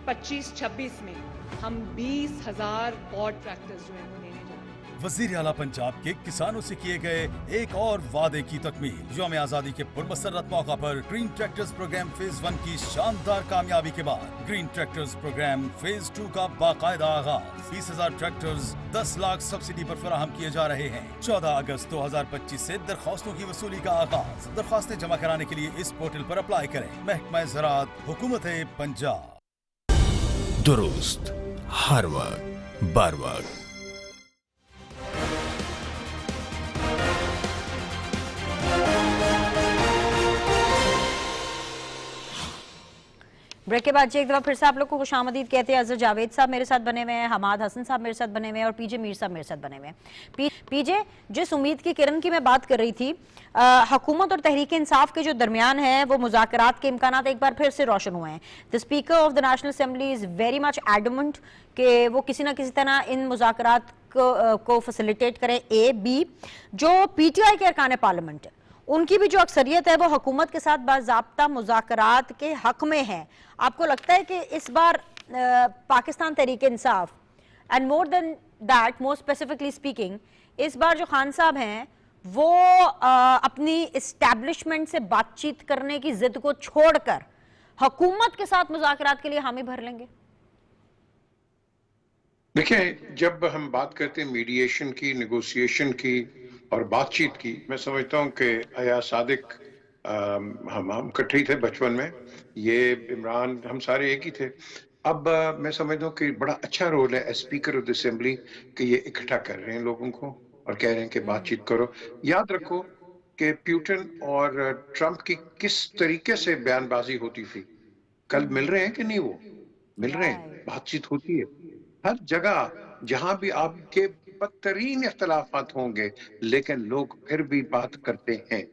Speaker 6: 25-26 में हम 20,000 और ट्रैक्टर्स जो हैं वो देने जा रहे हैं।
Speaker 7: वजीर आला पंजाब के किसानों से किए गए एक और वादे की तकमील। यौम आजादी के पुरमसरत मौका पर ग्रीन ट्रैक्टर्स प्रोग्राम फेज 1 की शानदार कामयाबी के बाद ग्रीन ट्रैक्टर्स प्रोग्राम फेज 2 का बाकायदा आगाज। 20,000 ट्रैक्टर्स 10 लाख सब्सिडी पर फराहम किए जा रहे हैं। 14 अगस्त 2025 से दरख्वास्तों की वसूली का आगाज। दरख्वास्तें जमा कराने के लिए इस पोर्टल पर अप्लाई करें। महकमा ज़राअत, हुकूमत पंजाब।
Speaker 11: दुरुस्त हर वक्त बर वक्त।
Speaker 1: ब्रेक के बाद जी एक दफा फिर से आप लोग को खुशामदीद कहते हैं। अजहर जावेद साहब मेरे साथ बने हुए हैं, हमाद हसन साहब मेरे साथ बने हुए हैं और पीजे मीर साहब मेरे साथ बने हुए हैं। पीजे, जिस उम्मीद की किरण की मैं बात कर रही थी, हुकूमत और तहरीक इंसाफ के जो दरमियान है वो मुज़ाकरात के इम्कानात एक बार फिर से रोशन हुए हैं। The speaker of the national assembly is very much adamant कि वो किसी न किसी तरह इन मुज़ाकरात को फैसिलिटेट करें। बी, जो PTI के अरकान पार्लियामेंट है उनकी भी जो अक्सरियत है वो हुकूमत के साथ बाज़ाब्ता मुज़ाकरात के हक में है। आपको लगता है कि इस बार Pakistan Tehreek Insaf and more than that, more specifically speaking, इस बार जो खान साहब हैं वो अपनी इस्टेब्लिशमेंट से बातचीत करने की जिद को छोड़कर हुकूमत के साथ मुज़ाकरात के लिए हामी भर लेंगे?
Speaker 9: देखिए, जब हम बात करते हैं मीडिएशन की, नेगोशिएशन की और बातचीत की, मैं समझता हूं कि अयाज सादिक, हम इकट्ठे थे बचपन में, ये इमरान, हम सारे एक ही थे। अब मैं समझता हूं कि बड़ा अच्छा रोल है स्पीकर ऑफ द असेंबली कि ये इकट्ठा कर रहे हैं लोगों को और कह रहे हैं कि बातचीत करो। याद रखो कि पुतिन और ट्रंप की किस तरीके से बयानबाजी होती थी। कल मिल रहे हैं कि नहीं? वो मिल रहे हैं, बातचीत होती है हर जगह, जहां भी आपके बदतरीन इख्तलाफात होंगे लेकिन लोग फिर भी बात करते हैं।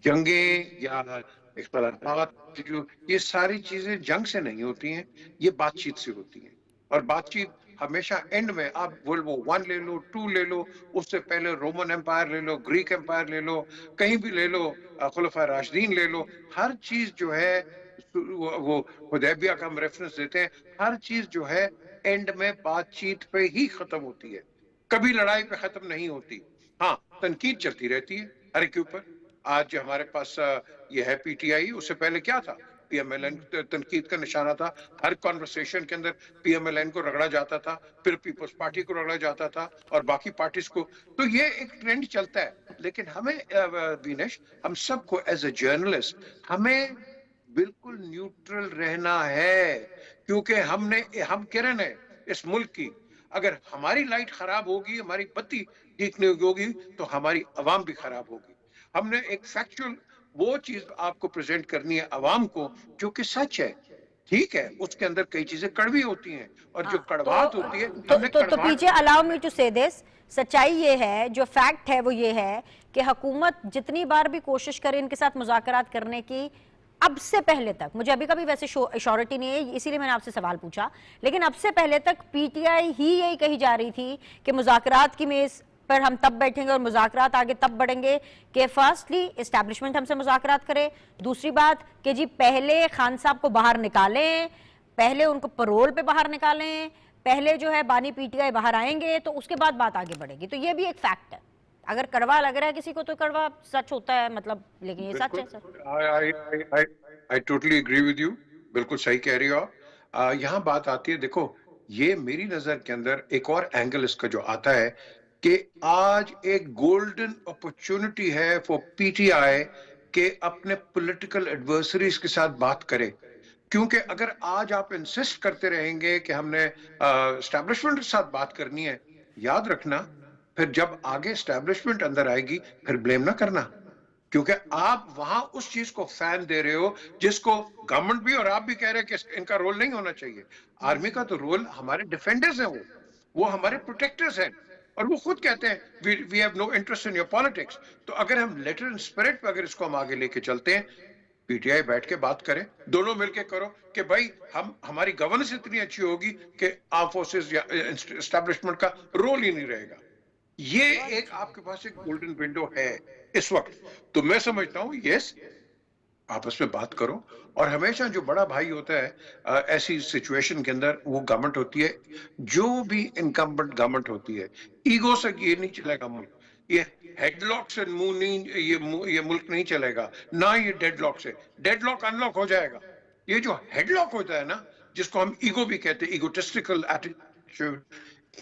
Speaker 9: जंगें या इख्तलाफात, जो ये सारी चीजें जंग से नहीं होती हैं, ये बातचीत से होती हैं। और बातचीत हमेशा एंड में, आप वर्ल्ड वॉर 1 ले लो, 2 ले लो, उससे पहले रोमन एम्पायर ले लो, ग्रीक एम्पायर ले लो, कहीं भी ले लो, खुलफा राशिदीन ले लो, हर चीज जो है, वो हुदैबिया का हम रेफरेंस देते हैं, हर चीज जो है एंड में बातचीत पे ही खत्म होती है, कभी लड़ाई पे खत्म नहीं होती। हाँ, तनकीद चलती रहती है हर एक के ऊपर। आज हमारे पास ये है PTI, उससे पहले क्या था? PMLN तनकीद का निशाना था। हर कॉन्वर्सेशन के अंदर PMLN को रगड़ा जाता था, फिर पीपल्स पार्टी को रगड़ा जाता था और बाकी पार्टीज को। तो ये एक ट्रेंड चलता है। लेकिन हमें विनेश, हम सबको एज ए जर्नलिस्ट हमें बिल्कुल न्यूट्रल रहना है, क्योंकि हम किरण है इस मुल्क की। अगर हमारी लाइट खराब होगी, हमारी बत्ती ठीक नहीं होगी, तो हमारी आवाम भी खराब होगी। हमने एक फैक्चुअल वो चीज आपको प्रेजेंट करनी है आवाम को जो कि सच है। ठीक है, उसके अंदर कई चीजें कड़वी होती हैं और जो कड़वाहट होती है
Speaker 1: तो पीछे अलाउ मी टू से दिस, सच्चाई ये है, जो फैक्ट है वो ये है कि हुकूमत जितनी बार भी कोशिश करे इनके साथ मुज़ाकरात करने की, अब से पहले तक, मुझे अभी कभी वैसे श्योरिटी नहीं है इसीलिए मैंने आपसे सवाल पूछा, लेकिन अब से पहले तक PTI ही यही कही जा रही थी कि मुज़ाकरात की मेज पर हम तब बैठेंगे और मुज़ाकरात आगे तब बढ़ेंगे कि फर्स्टली इस्टेब्लिशमेंट हमसे मुज़ाकरात करे, दूसरी बात कि जी पहले खान साहब को बाहर निकालें, पहले उनको परोल पे बाहर निकालें, पहले जो है बानी PTI बाहर आएंगे तो उसके बाद बात आगे बढ़ेगी। तो ये भी एक फैक्ट है। अगर कड़वा लग रहा है किसी को तो कड़वा सच होता है, मतलब, लेकिन ये सच है sir.
Speaker 9: I totally agree with you, बिल्कुल सही कह रही हो आप। यहाँ बात आती है, देखो, ये मेरी नजर के अंदर एक और एंगल इसका जो आता है कि आज एक गोल्डन अपॉर्चुनिटी है फॉर PTI के अपने पॉलिटिकल एडवर्सरीज के साथ बात करे। क्योंकि अगर आज आप इंसिस्ट करते रहेंगे कि हमने एस्टैब्लिशमेंट के साथ बात करनी है, याद रखना फिर जब आगे एस्टैब्लिशमेंट अंदर आएगी फिर ब्लेम ना करना, क्योंकि आप वहां उस चीज को फैन दे रहे हो जिसको गवर्नमेंट भी और आप भी कह रहे हैं कि इनका रोल नहीं होना चाहिए। आर्मी का तो रोल, हमारे डिफेंडर्स हैं, वो हमारे प्रोटेक्टर्स हैं और वो खुद कहते हैं we have no interest in your politics. तो अगर हम लेटर इन स्पिरिट पे अगर इसको हम आगे लेके चलते हैं, PTI बैठ के बात करें, दोनों मिलके करो कि भाई हमारी गवर्नेंस इतनी अच्छी होगी कि आर्म फोर्सेस या एस्टैब्लिशमेंट का रोल ही नहीं रहेगा। ये एक आपके पास एक गोल्डन विंडो है इस वक्त। तो मैं समझता हूं यस, आपस में बात करो, और हमेशा जो बड़ा भाई होता है ऐसी सिचुएशन के अंदर वो गवर्नमेंट होती है, जो भी इनकम्बेंट गवर्नमेंट होती है, ईगो से ये नहीं चलेगा मुल्क, ये हेडलॉक से मुंह नहीं, ये मुल्क नहीं चलेगा ना, ये डेडलॉक से, डेडलॉक अनलॉक हो जाएगा। ये जो हेडलॉक होता है ना, जिसको हम ईगो भी कहते हैं, ईगोटिस्टिकल एटीट्यूड,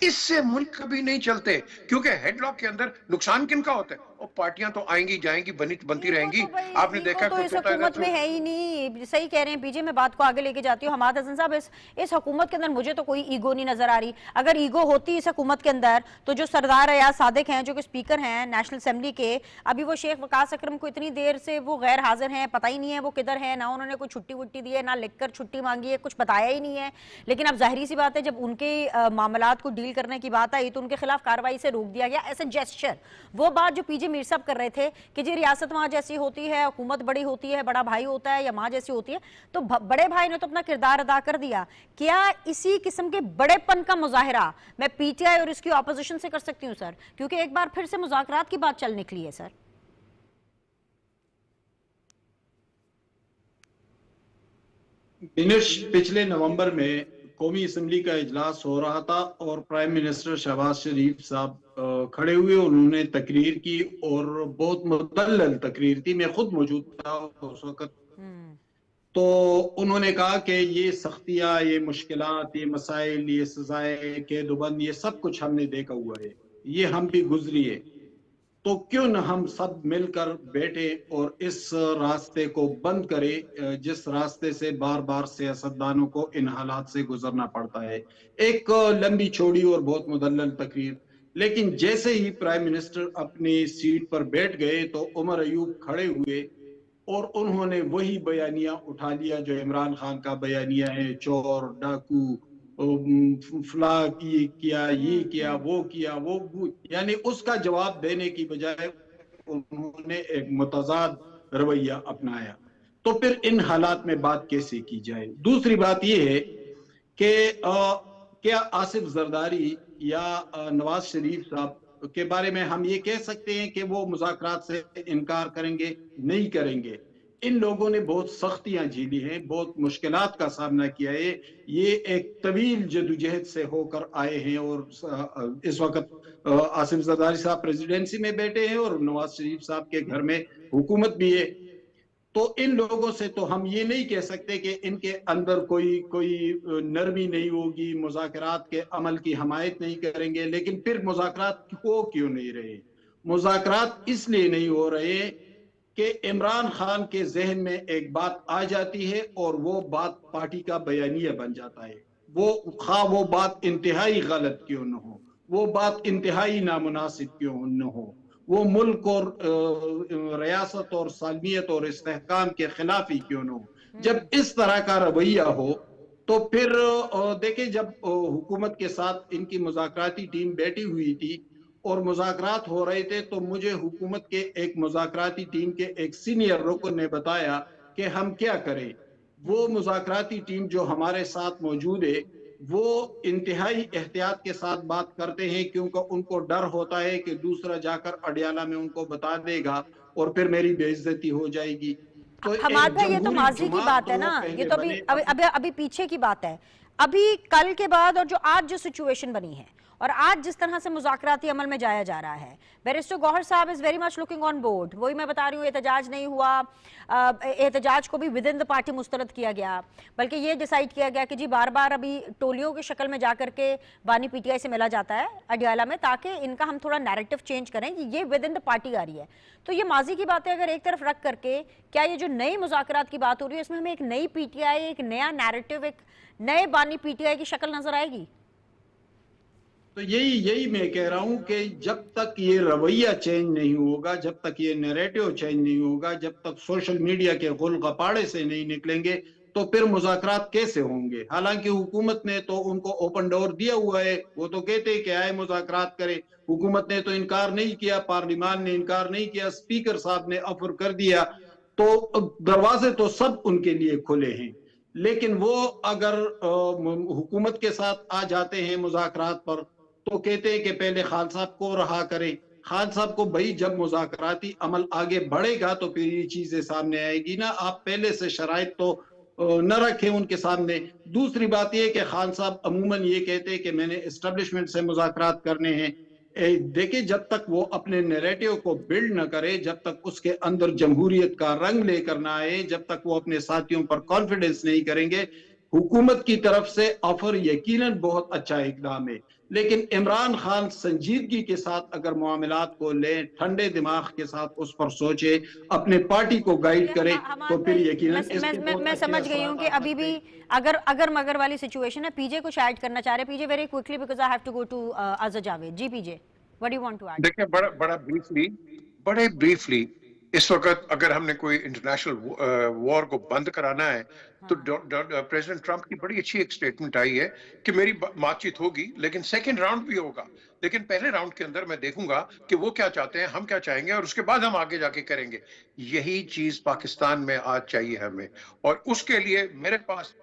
Speaker 9: इससे मुल्क कभी नहीं चलते, क्योंकि हेडलॉक के अंदर नुकसान किनका होता है? और पार्टियां तो आएंगी जाएंगी, बनती रहेंगी। आपने देखा
Speaker 1: तो इस हुकूमत में है ही नहीं। सही कह रहे हैं पीजे, मैं बात को आगे लेके जाती हूँ। हमाद हसन साहब, इस हुकूमत के अंदर मुझे तो कोई ईगो नहीं नजर आ रही। अगर ईगो होती इस हुकूमत के अंदर तो जो सरदार अयाज सादिक हैं, जो कि स्पीकर हैं नेशनल असेंबली के, अभी वो शेख वकास अकरम को इतनी देर से वो गैर हाजिर हैं, पता ही नहीं है वो किधर है, ना उन्होंने कोई छुट्टी वुट्टी दी है, ना लिखकर छुट्टी मांगी है, कुछ बताया ही नहीं है। लेकिन अब जाहिर सी बात है, जब उनके मामलात को डील करने की बात आई तो उनके खिलाफ कार्रवाई से रोक दिया गया एज ए जेस्चर। वो बात जो पीजे मीर साहब कर रहे थे कि जी रियासत वहां जैसी होती है, हुकूमत बड़ी होती है, बड़ा भाई होता है, या मां जैसी होती है, तो बड़े भाई ने तो अपना किरदार अदा कर दिया। क्या इसी किस्म के बड़ेपन का मुजाहिरा मैं पीटीआई और इसकी ऑपोजिशन से कर सकती हूं सर? क्योंकि एक बार फिर से मुज़ाकरात की बात चल निकली है सर।
Speaker 10: पिछले नवंबर में कौमी असम्बली का इजलास हो रहा था और प्राइम मिनिस्टर शहबाज शरीफ साहब खड़े हुए, उन्होंने तकरीर की और बहुत मुदल्लल तकरीर थी, मैं खुद मौजूद था उस वक्त। तो उन्होंने कहा कि ये सख्तियां, ये मुश्किलात, ये मसाइल, ये सजाएं, कैदबंद, ये सब कुछ हमने देखा हुआ है, ये हम भी गुजरी है, तो क्यों न हम सब मिलकर बैठे और इस रास्ते को बंद करें जिस रास्ते से बार बार सियासतदानों को इन हालात से गुजरना पड़ता है। एक लंबी चौड़ी और बहुत मुदल्लल तकरीर, लेकिन जैसे ही प्राइम मिनिस्टर अपनी सीट पर बैठ गए तो उमर अयूब खड़े हुए और उन्होंने वही बयानिया उठा लिया जो इमरान खान का बयानिया है, चोर डाकू, फला ये किया, वो किया, यानी उसका जवाब देने की बजाय उन्होंने एक मुतजाद रवैया अपनाया। तो फिर इन हालात में बात कैसे की जाए? दूसरी बात ये है कि क्या आसिफ जरदारी या नवाज शरीफ साहब के बारे में हम ये कह सकते हैं कि वो मुज़ाकरात से इनकार करेंगे? नहीं करेंगे। इन लोगों ने बहुत सख्तियां झेली हैं, बहुत मुश्किलात का सामना किया है, ये एक तवील जदोजहद से होकर आए हैं और इस वक्त आसिफ जरदारी साहब प्रेसिडेंसी में बैठे हैं और नवाज शरीफ साहब के घर में हुकूमत भी है। तो इन लोगों से तो हम ये नहीं कह सकते कि इनके अंदर कोई नरमी नहीं होगी, मुज़ाकरात के अमल की हमायत नहीं करेंगे। लेकिन फिर मुज़ाकरात हो क्यों नहीं रहे? मुज़ाकरात इसलिए नहीं हो रहे कि इमरान खान के जहन में एक बात आ जाती है और वो बात पार्टी का बयानिया बन जाता है। वो बात इंतहाई गलत क्यों न हो, वो बात इंतहाई नामुनासिब क्यों न हो, वो मुल्क और रियासत और सालमियत और इस्तेहकाम के खिलाफ ही क्यों न हो, जब इस तरह का रवैया हो तो फिर देखिए, जब हुकूमत के साथ इनकी मुज़ाकराती टीम बैठी हुई थी और मुज़ाकरात हो रहे थे तो मुझे हुकूमत के एक मुज़ाकराती टीम के एक सीनियर रुकन ने बताया कि हम क्या करें। वो मुज़ाकराती टीम जो हमारे साथ मौजूद है वो इंतहाई एहतियात के साथ बात करते हैं, क्योंकि उनको डर होता है कि दूसरा जाकर अडियाला में उनको बता देगा और फिर मेरी बेइज्जती हो जाएगी। तो
Speaker 1: हमाद भाई, ये तो माजी की बात है ना, ये तो अभी पीछे की बात है। अभी कल के बाद और जो आज जो सिचुएशन बनी है और आज जिस तरह से मुज़ाकराती अमल में जाया जा रहा है, बैरिस्टर गौहर साहब is very much looking on board. वही मैं बता रही हूँ, एहतजाज नहीं हुआ, एहतजाज को भी विद इन द पार्टी मुस्तरद किया गया, बल्कि ये डिसाइड किया गया कि जी बार बार अभी टोलियों की शक्ल में जाकर के बानी पीटीआई से मिला जाता है अडियाला में, ताकि इनका हम थोड़ा नैरेटिव चेंज करें कि ये विद इन द पार्टी आ रही है। तो ये माजी की बातें अगर एक तरफ रख करके, क्या ये जो नई मुज़ाकरात की बात हो रही है इसमें हमें एक नई पीटीआई, एक नया नैरेटिव, एक नए बानी पीटीआई की शक्ल नजर आएगी?
Speaker 10: तो यही मैं कह रहा हूं कि जब तक ये रवैया चेंज नहीं होगा, जब तक ये नैरेटिव चेंज नहीं होगा, जब तक सोशल मीडिया के गुल गपाड़े से नहीं निकलेंगे तो फिर मुज़ाकरात कैसे होंगे? हालांकि हुकूमत ने तो उनको ओपन डोर दिया हुआ है, वो तो कहते हैं कि आए मुज़ाकरात करें। हुकूमत ने तो इनकार नहीं किया, पार्लियामान ने इनकार नहीं किया, स्पीकर साहब ने ऑफर कर दिया, तो दरवाजे तो सब उनके लिए खुले हैं। लेकिन वो अगर हुकूमत के साथ आ जाते हैं मुज़ाकरात पर तो कहते हैं कि पहले खान साहब को रहा करें, खान साहब को भाई जब मुज़ाकराती अमल आगे बढ़ेगा तो फिर ये चीजें सामने आएगी ना, आप पहले से शराइत तो न रखें उनके सामने। दूसरी बात यह कि खान साहब अमूमन ये कहते हैं कि मैंने एस्टेब्लिशमेंट से मुज़ाकरात करने हैं। देखिए, जब तक वो अपने नैरेटिव को बिल्ड न करे, जब तक उसके अंदर जमहूरियत का रंग लेकर ना आए, जब तक वो अपने साथियों पर कॉन्फिडेंस नहीं करेंगे, हुकूमत की तरफ से ऑफर यकीनन बहुत अच्छा इकदाम है, लेकिन इमरान खान संजीदगी के साथ अगर मामलात को लें, ठंडे दिमाग के साथ उस पर सोचे, अपने पार्टी को गाइड करे, तो फिर यकीनन
Speaker 1: मैं समझ गई हूँ कि अभी भी अगर मगर वाली सिचुएशन है। पीजे कुछ ऐड करना चाह रहे हैं। PJ, very quickly because I have to go to Azhar Javed. जी PJ, what do you want to add?
Speaker 9: देखिए, बड़े ब्रीफली इस वक्त अगर हमने कोई इंटरनेशनल वॉर को बंद कराना है तो प्रेसिडेंट ट्रंप की बड़ी अच्छी एक स्टेटमेंट आई है कि मेरी बातचीत होगी, लेकिन सेकंड राउंड भी होगा, लेकिन पहले राउंड के अंदर मैं देखूंगा कि वो क्या चाहते हैं, हम क्या चाहेंगे, और उसके बाद हम आगे जाके करेंगे। यही चीज पाकिस्तान में आज चाहिए हमें, और उसके लिए मेरे पास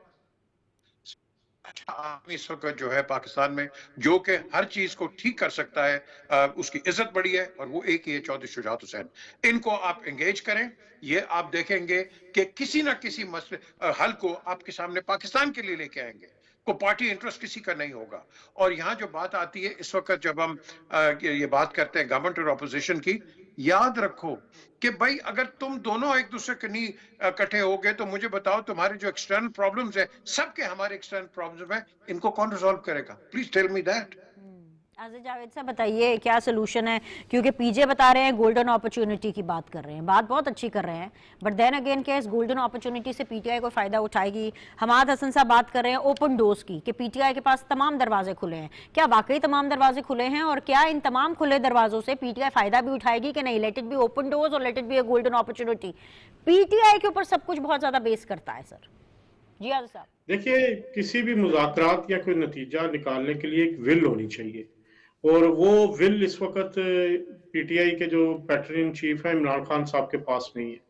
Speaker 9: अच्छा आदमी इस वक्त जो है पाकिस्तान में, जो कि हर चीज को ठीक कर सकता है, उसकी इज्जत बड़ी है, और वो एक ही है, चौधरी शुजात हुसैन। इनको आप एंगेज करें, ये आप देखेंगे कि किसी ना किसी मसले हल को आपके सामने पाकिस्तान के लिए लेके आएंगे। को पार्टी इंटरेस्ट किसी का नहीं होगा। और यहाँ जो बात आती है इस वक्त जब हम ये बात करते हैं गवर्नमेंट और अपोजिशन की, याद रखो कि भाई अगर तुम दोनों एक दूसरे के नहीं इकट्ठे हो गए तो मुझे बताओ तुम्हारे जो एक्सटर्नल प्रॉब्लम्स है, सबके हमारे एक्सटर्नल प्रॉब्लम्स है, इनको कौन रिजॉल्व करेगा? Please tell me that.
Speaker 1: Aziz Javed sahab बताइए क्या सोल्यूशन है, क्योंकि पीजे बता रहे हैं गोल्डन अपॉर्चुनिटी की बात कर रहे हैं, बात बहुत अच्छी कर रहे हैं, बट देन अगेन क्या इस गोल्डन अपॉर्चुनिटी से पीटीआई को फायदा उठाएगी? हमाद हसन साहब बात कर रहे हैं ओपन डोर्स की कि पीटीआई के पास तमाम दरवाजे खुले हैं। क्या वाकई तमाम दरवाजे खुले हैं, और क्या इन तमाम खुले दरवाजों से पीटीआई फायदा भी उठाएगी कि नहीं? Let it be open doors और let it be a golden opportunity. PTI के ऊपर सब कुछ बहुत ज्यादा बेस करता है सर। जी आज़िज़ साहब
Speaker 8: देखिए, किसी भी मुज़ाकरात या कोई नतीजा निकालने के लिए एक विल होनी चाहिए, और वो विल इस वक्त पीटीआई के जो पैटर्न इन चीफ है इमरान खान साहब के पास नहीं है।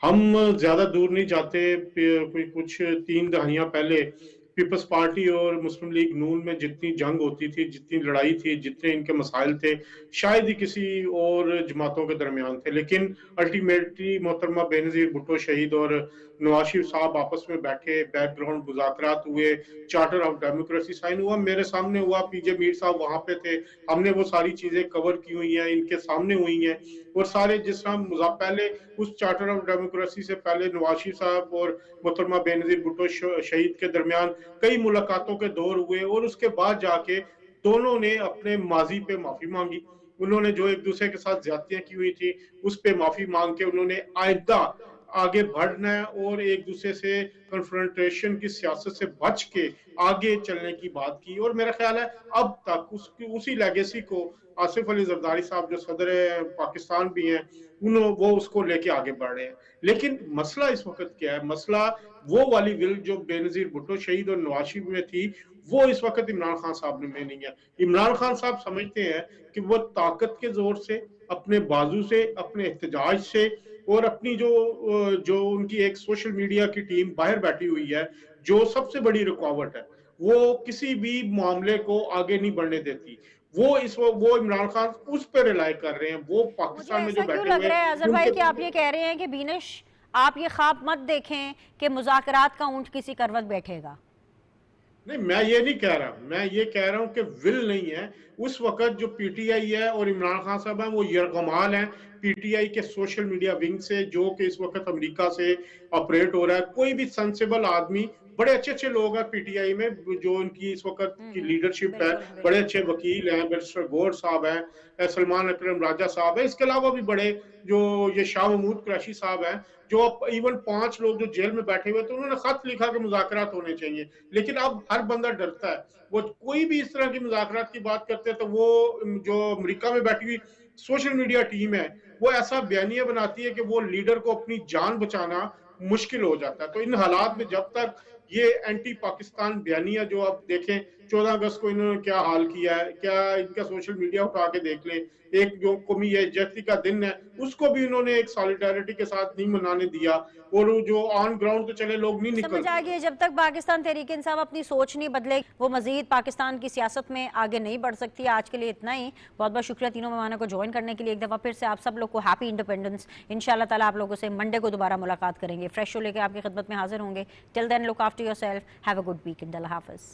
Speaker 8: हम ज्यादा दूर नहीं जाते, कोई कुछ 3 दहाइयां पहले पीपल्स पार्टी और मुस्लिम लीग नून में जितनी जंग होती थी, जितनी लड़ाई थी, जितने इनके मसाइल थे, शायद ही किसी और जमातों के दरमियान थे, लेकिन अल्टीमेटली मोहतरमा बेनजीर भुट्टो शहीद और नवाज शरीफ साहब आपस में बैठे, बैकग्राउंड मुज़ाकरात हुए, चार्टर ऑफ डेमोक्रेसी साइन हुआ, मेरे सामने हुआ, पीजे मीर साहब वहां पे थे, हमने वो सारी चीजें कवर की हुई हैं, इनके सामने हुई हैं। और सारे जिस तरह पहले उस चार्टर ऑफ डेमोक्रेसी से पहले नवाज शरीफ साहब और मोहतरमा बेनजीर भुट्टो शहीद के दरमियान कई मुलाकातों के दौर हुए, और उसके बाद जाके दोनों ने अपने माजी पे माफी मांगी। उन्होंने जो एक दूसरे के साथ ज्यादतियां की हुई थी उस पे माफी मांग के उन्होंने आइंदा आगे बढ़ना है और एक दूसरे से कन्फ्रंटेशन की सियासत से बच के आगे चलने की बात की। और मेरा ख्याल है अब तक उसी लेगेसी को आसिफ अली जरदारी साहब जो सदर पाकिस्तान भी हैं वो उसको लेके आगे बढ़ रहे हैं। लेकिन मसला इस वक्त क्या है? मसला वो वाली विल जो बेनजीर भुट्टो शहीद और नवाज शरीफ में थी, वो इस वक्त इमरान खान साहब में नहीं है। इमरान खान साहब समझते हैं कि वो ताकत के जोर से, अपने बाजू से, अपने एहतजाज से, और अपनी जो उनकी एक सोशल मीडिया की टीम बाहर बैठी हुई है जो सबसे बड़ी रुकावट है, वो किसी भी मामले को आगे नहीं बढ़ने देती। वो इमरान खान उस पर रिलाई कर रहे हैं। वो पाकिस्तान में जो बैठे हुए
Speaker 1: लग रहा है अजहर भाई कि आप ये कह रहे हैं कि बीनिश आप ये ख्वाब मत देखें कि मुज़ाकरात का ऊंट किसी करवट बैठेगा।
Speaker 8: नहीं, मैं ये नहीं कह रहा, मैं ये कह रहा हूं कि विल नहीं है। उस वक्त जो पीटीआई है और इमरान खान साहब हैं वो यरगमाल हैं पीटीआई के सोशल मीडिया विंग से, जो कि इस वक्त अमेरिका से ऑपरेट हो रहा है। कोई भी सेंसिबल आदमी, बड़े अच्छे लोग हैं पीटीआई में जो उनकी इस वक्त की लीडरशिप है, बड़े अच्छे वकील हैं, बैरिस्टर गौर साहब हैं, सलमान अकरम राजा साहब है, इसके अलावा भी बड़े जो ये शाह महमूद कुरैशी साहब हैं, जो इवन 5 लोग जो जेल में बैठे हुए थे उन्होंने खत लिखा कि मुज़ाकरात होने चाहिए। लेकिन अब हर बंदा डरता है, वो कोई भी इस तरह की मुज़ाकरात की बात करते हैं तो वो जो अमेरिका में बैठी हुई सोशल मीडिया टीम है वो ऐसा बयानिया बनाती है कि वो लीडर को अपनी जान बचाना मुश्किल हो जाता है। तो इन हालात में जब तक ये एंटी पाकिस्तान बयानिया जो आप देखें 14 अगस्त को इन्होंने क्या हाल किया है, क्या इनका सोशल मीडिया उठा के देख लें, एक जो कौमी यकजहती का दिन है उसको भी उन्होंने एक सॉलिडारिटी के साथ नहीं मनाने दिया, और जो ऑन ग्राउंड तो चले लोग नहीं निकल।
Speaker 1: समझ आ गई, जब तक पाकिस्तान तहरीक इंसाफ अपनी सोच नहीं बदले वो मजीद पाकिस्तान की सियासत में आगे नहीं बढ़ सकती। आज के लिए इतना ही, बहुत बहुत शुक्रिया तीनों मेहमानों को ज्वाइन करने के लिए। एक दफ़ा फिर से आप सब लोग को हैप्पी इंडिपेंडेंस। इंशाल्लाह ताला आप लोगों से मंडे को दोबारा मुलाकात करेंगे, फ्रेश शो लेके आपकी खिदमत में हाजिर होंगे। Till then look after yourself, have a good weekend, अल्लाह हाफिज़।